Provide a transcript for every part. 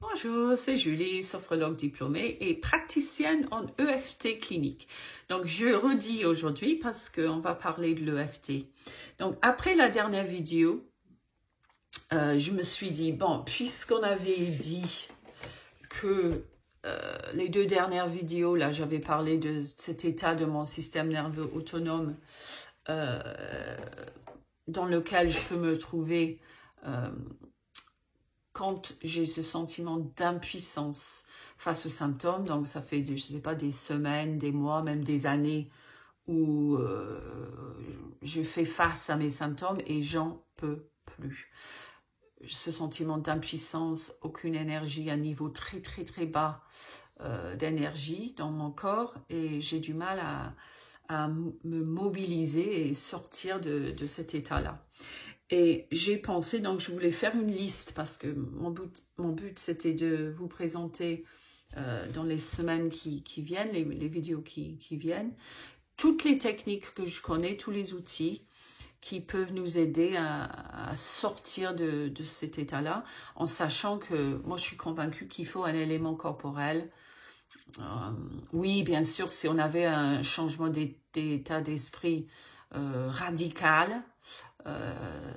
Bonjour, c'est Julie, sophrologue diplômée et praticienne en EFT clinique. Donc, je redis aujourd'hui parce qu'on va parler de l'EFT. Donc, après la dernière vidéo, je me suis dit, bon, puisqu'on avait dit que les deux dernières vidéos, là, j'avais parlé de cet état de mon système nerveux autonome dans lequel je peux me trouver quand j'ai ce sentiment d'impuissance face aux symptômes. Donc, ça fait, je ne sais pas, des semaines, des mois, même des années où je fais face à mes symptômes et j'en peux plus. Ce sentiment d'impuissance, aucune énergie, un niveau très, très, très bas d'énergie dans mon corps et j'ai du mal à me mobiliser et sortir de cet état-là. Et j'ai pensé, donc je voulais faire une liste parce que mon but c'était de vous présenter dans les semaines qui viennent, les vidéos qui viennent, toutes les techniques que je connais, tous les outils qui peuvent nous aider à sortir de cet état-là, en sachant que moi je suis convaincue qu'il faut un élément corporel. Oui, bien sûr, si on avait un changement d'état d'esprit radical,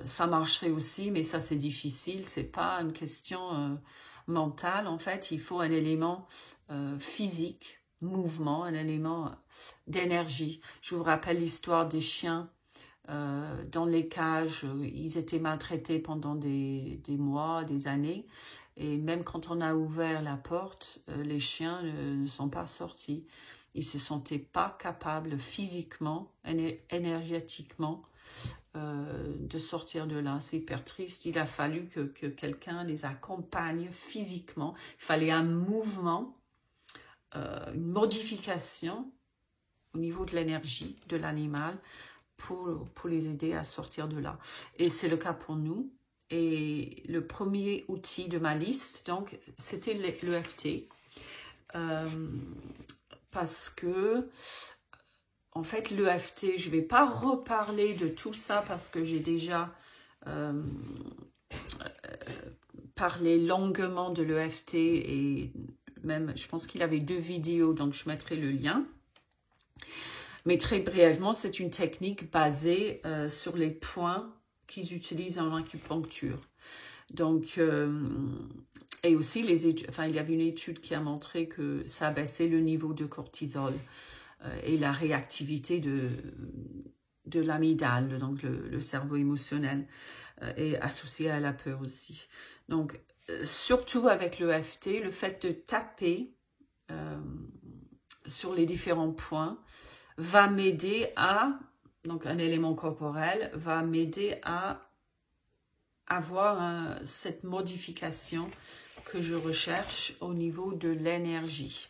ça marcherait aussi, mais ça c'est difficile, c'est pas une question mentale. En fait, il faut un élément physique, mouvement, un élément d'énergie. Je vous rappelle l'histoire des chiens dans les cages. Ils étaient maltraités pendant des mois, des années, et même quand on a ouvert la porte, les chiens ne sont pas sortis. Ils se sentaient pas capables physiquement, énergétiquement, de sortir de là. C'est hyper triste. Il a fallu que quelqu'un les accompagne physiquement. Il fallait un mouvement, une modification au niveau de l'énergie de l'animal pour les aider à sortir de là. Et c'est le cas pour nous. Et le premier outil de ma liste, donc, c'était l'EFT. Parce que en fait, l'EFT, je ne vais pas reparler de tout ça parce que j'ai déjà parlé longuement de l'EFT et même, je pense qu'il avait 2 vidéos, donc je mettrai le lien. Mais très brièvement, c'est une technique basée sur les points qu'ils utilisent en acupuncture. Donc, et aussi, il y avait une étude qui a montré que ça baissait le niveau de cortisol et la réactivité de l'amygdale, donc le cerveau émotionnel, est associé à la peur aussi. Donc, surtout avec l'EFT, le fait de taper sur les différents points va m'aider à, donc un élément corporel, va m'aider à avoir cette modification que je recherche au niveau de l'énergie.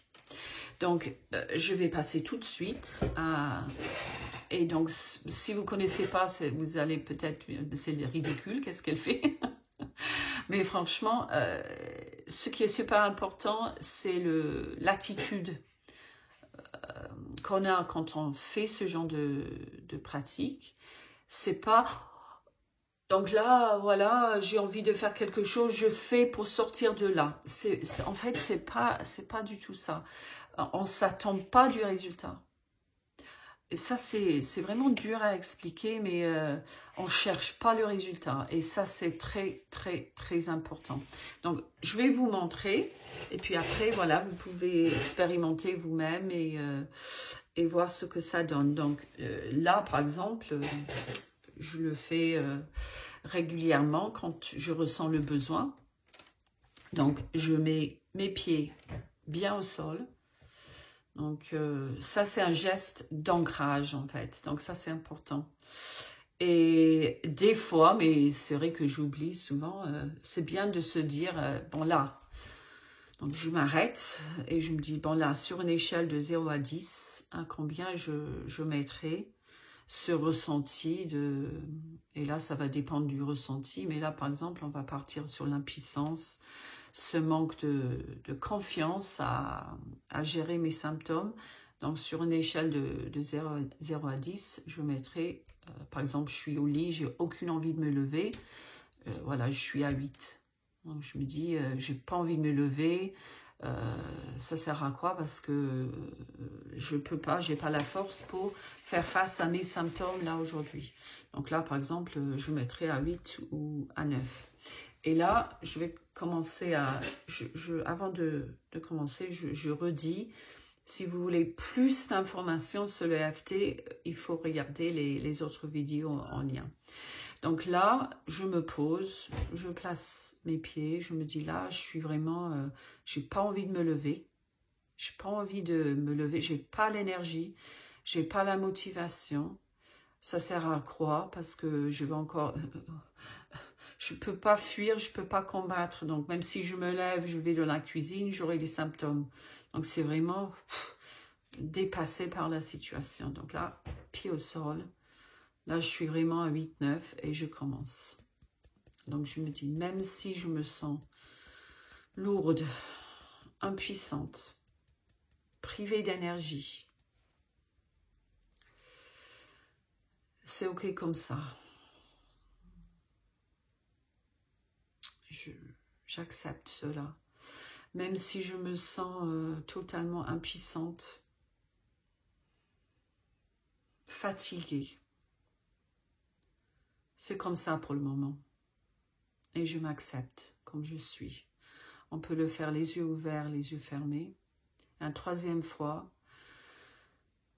Donc, je vais passer tout de suite à... Et donc, si vous ne connaissez pas, vous allez peut-être... C'est ridicule, qu'est-ce qu'elle fait? Mais franchement, ce qui est super important, c'est l'attitude qu'on a quand on fait ce genre de pratique. C'est pas... Donc là, voilà, j'ai envie de faire quelque chose, je fais pour sortir de là. En fait, c'est pas du tout ça. On ne s'attend pas du résultat. Et ça, c'est vraiment dur à expliquer, mais on ne cherche pas le résultat. Et ça, c'est très, très, très important. Donc, je vais vous montrer. Et puis après, voilà, vous pouvez expérimenter vous-même et voir ce que ça donne. Donc, là, par exemple, je le fais régulièrement quand je ressens le besoin. Donc, je mets mes pieds bien au sol. Donc, ça, c'est un geste d'ancrage, en fait. Donc, ça, c'est important. Et des fois, mais c'est vrai que j'oublie souvent, c'est bien de se dire, bon là, donc je m'arrête et je me dis, bon là, sur une échelle de 0 à 10, à combien je mettrai ce ressenti et là, ça va dépendre du ressenti. Mais là, par exemple, on va partir sur l'impuissance, ce manque de confiance à gérer mes symptômes. Donc, sur une échelle de 0 à 10, je mettrai, par exemple, je suis au lit, j'ai aucune envie de me lever. Voilà, je suis à 8. Donc, je me dis, j'ai pas envie de me lever. Ça sert à quoi? Parce que je peux pas, j'ai pas la force pour faire face à mes symptômes là aujourd'hui. Donc là, par exemple, je mettrai à 8 ou à 9. Et là, je vais commencer à... avant de commencer, je redis, si vous voulez plus d'informations sur le EFT, il faut regarder les autres vidéos en lien. Donc là, je me pose, je place mes pieds, je me dis là, je suis vraiment... j'ai pas envie de me lever. J'ai pas envie de me lever, j'ai pas l'énergie, j'ai pas la motivation. Ça sert à quoi? Parce que je vais encore... je peux pas fuir, je peux pas combattre. Donc même si je me lève, je vais dans la cuisine, j'aurai des symptômes. Donc c'est vraiment dépassé par la situation. Donc là, pied au sol. Là, je suis vraiment à 8-9 et je commence. Donc je me dis, même si je me sens lourde, impuissante, privée d'énergie, c'est ok comme ça. J'accepte cela. Même si je me sens totalement impuissante, fatiguée. C'est comme ça pour le moment. Et je m'accepte comme je suis. On peut le faire les yeux ouverts, les yeux fermés. Une troisième fois,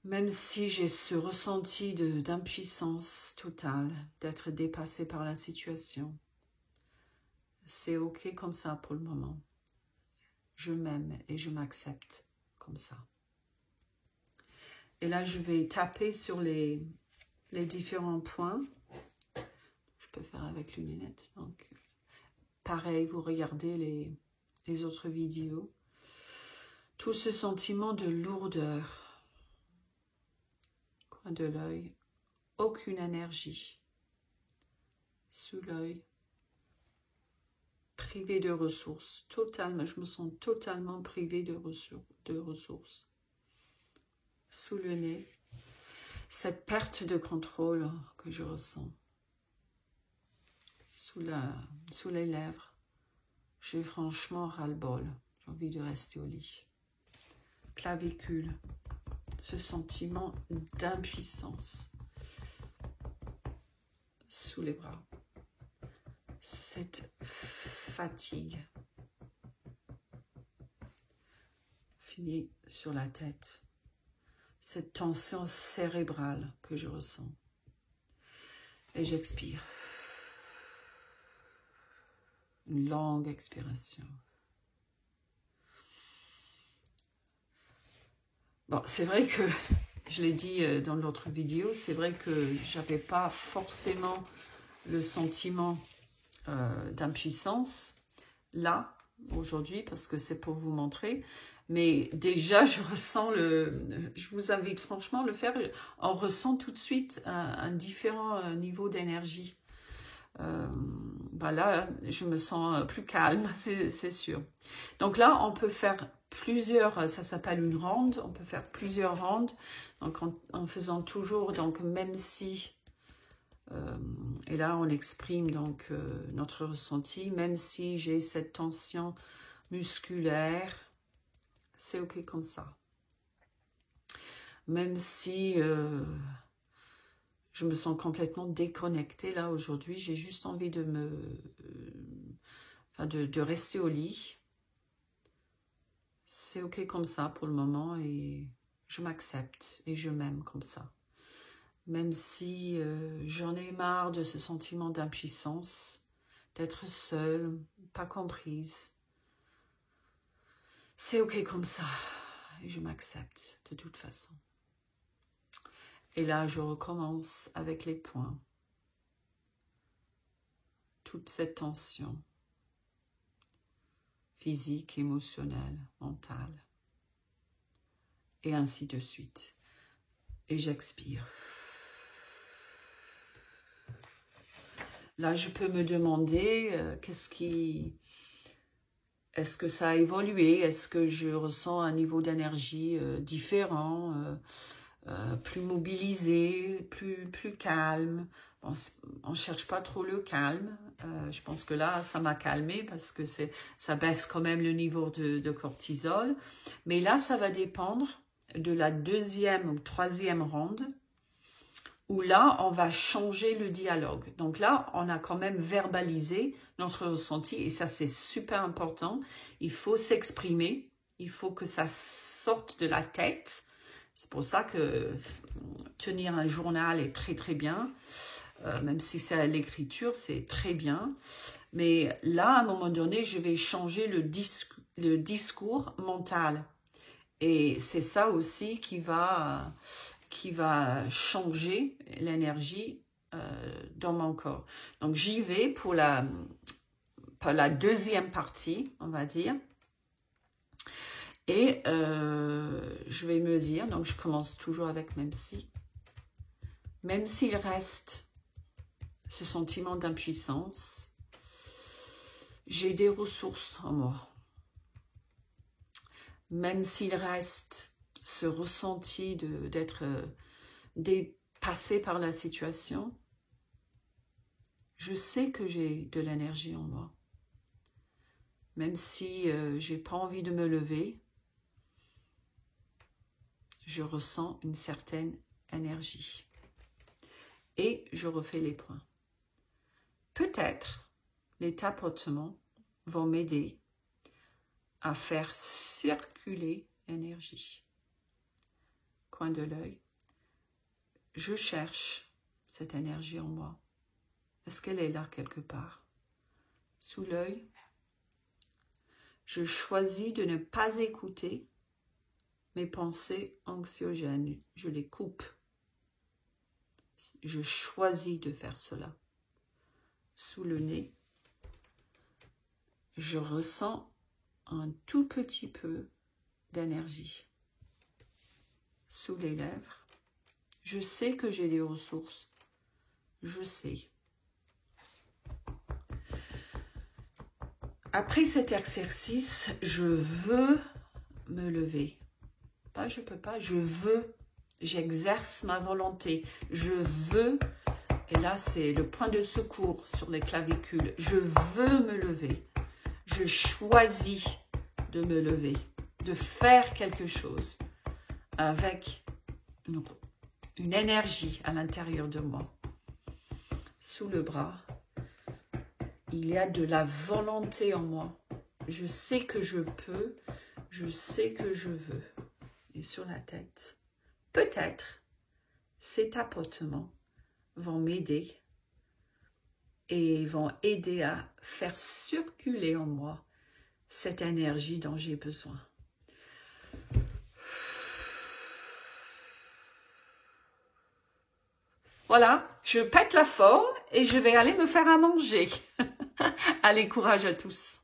même si j'ai ce ressenti d'impuissance totale, d'être dépassée par la situation, c'est ok comme ça pour le moment. Je m'aime et je m'accepte comme ça. Et là, je vais taper sur les différents points. Je peux faire avec lunettes. Donc, pareil, vous regardez les autres vidéos. Tout ce sentiment de lourdeur, coin de l'œil, aucune énergie, sous l'œil, privé de ressources, totalement, je me sens totalement privée de ressources. Sous le nez, cette perte de contrôle que je ressens. Sous les lèvres, j'ai franchement ras-le-bol, j'ai envie de rester au lit. Clavicule, ce sentiment d'impuissance. Sous les bras, cette fatigue. Fini sur la tête, cette tension cérébrale que je ressens. Et j'expire. Une longue expiration. Bon, c'est vrai que, je l'ai dit dans l'autre vidéo, c'est vrai que j'avais pas forcément le sentiment d'impuissance là, aujourd'hui, parce que c'est pour vous montrer. Mais déjà, je ressens je vous invite franchement à le faire. On ressent tout de suite un différent niveau d'énergie. Là, je me sens plus calme, c'est sûr. Donc là, on peut faire plusieurs, ça s'appelle une ronde, on peut faire plusieurs rondes, donc en faisant toujours, donc même si, et là on exprime donc notre ressenti, même si j'ai cette tension musculaire, c'est ok comme ça. Même si je me sens complètement déconnectée là aujourd'hui, j'ai juste envie de de rester au lit. C'est ok comme ça pour le moment et je m'accepte et je m'aime comme ça. Même si j'en ai marre de ce sentiment d'impuissance, d'être seule, pas comprise. C'est ok comme ça et je m'accepte de toute façon. Et là, je recommence avec les points. Toute cette tension physique, émotionnelle, mentale. Et ainsi de suite. Et j'expire. Là, je peux me demander est-ce que ça a évolué? Est-ce que je ressens un niveau d'énergie différent, plus mobilisé, plus calme, Bon, on ne cherche pas trop le calme. Je pense que là, ça m'a calmé parce que ça baisse quand même le niveau de cortisol. Mais là, ça va dépendre de la deuxième ou troisième ronde où là, on va changer le dialogue. Donc là, on a quand même verbalisé notre ressenti et ça, c'est super important. Il faut s'exprimer, il faut que ça sorte de la tête. C'est pour ça que tenir un journal est très, très bien. Même si c'est à l'écriture, c'est très bien. Mais là, à un moment donné, je vais changer le discours mental. Et c'est ça aussi qui va changer l'énergie dans mon corps. Donc, j'y vais pour la deuxième partie, on va dire. Et je vais me dire, donc je commence toujours avec même s'il reste ce sentiment d'impuissance, j'ai des ressources en moi. Même s'il reste ce ressenti d'être dépassé par la situation, je sais que j'ai de l'énergie en moi. Même si j'ai pas envie de me lever, je ressens une certaine énergie. Et je refais les points. Peut-être les tapotements vont m'aider à faire circuler l'énergie. Coin de l'œil. Je cherche cette énergie en moi. Est-ce qu'elle est là quelque part? Sous l'œil. Je choisis de ne pas écouter mes pensées anxiogènes. Je les coupe. Je choisis de faire cela. Sous le nez, je ressens un tout petit peu d'énergie. Sous les lèvres, je sais que j'ai des ressources. Je sais. Après cet exercice, je veux me lever. Pas je peux pas, je veux. J'exerce ma volonté. Je veux. Et là, c'est le point de secours sur les clavicules. Je veux me lever. Je choisis de me lever, de faire quelque chose avec une énergie à l'intérieur de moi. Sous le bras, il y a de la volonté en moi. Je sais que je peux, je sais que je veux. Et sur la tête, peut-être ces tapotements vont m'aider et vont aider à faire circuler en moi cette énergie dont j'ai besoin. Voilà, je pète la forme et je vais aller me faire à manger. Allez, courage à tous.